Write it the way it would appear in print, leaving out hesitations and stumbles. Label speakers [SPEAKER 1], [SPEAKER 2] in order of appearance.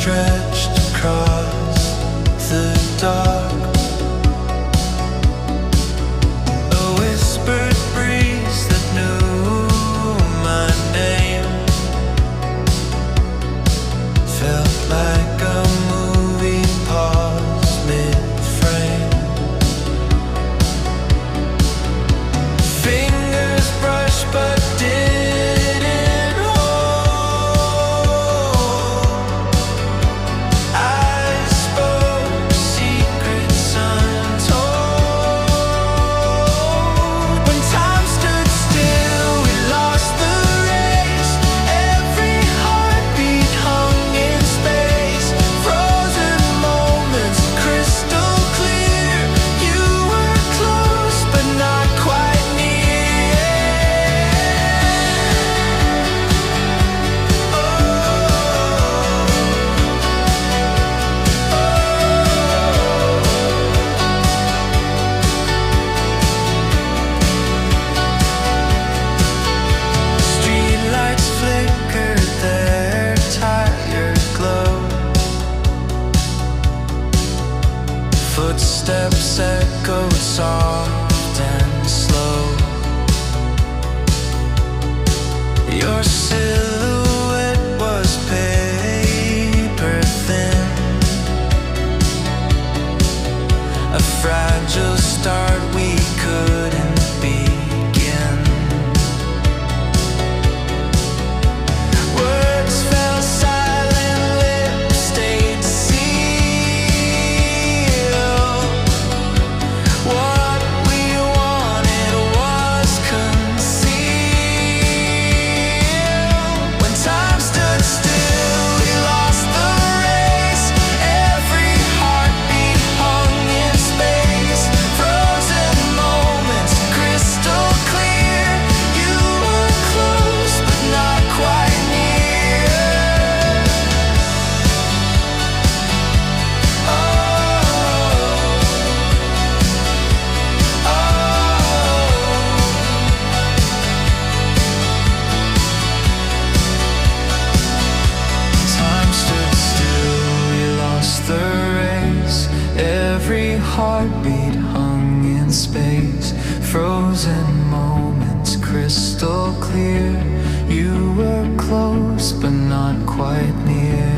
[SPEAKER 1] stretched across the dark. A whispered breeze that knew my name felt like a movie pause mid-frame. Fingers brushed but didn't hold. Eyes spoke secrets untold. When time stood still, we lost the race. Every heartbeat hung in space. Frozen moments, crystal clear. You were close, but not quite near. Streetlights flickered their tired glow. Footsteps echoed soft and slow. Your silhouette was paper thin, a fragile start we couldn't begin. Words fell silent, lips stayed sealed. What we wanted was concealed. When time stood still, we lost the race. Every heartbeat hung in space. Frozen moments, crystal clear. You were close, but not quite near. Oh, time stood still, we lost the race. Every heartbeat hung in space. Frozen moments, crystal clear. You were close, but not quite near.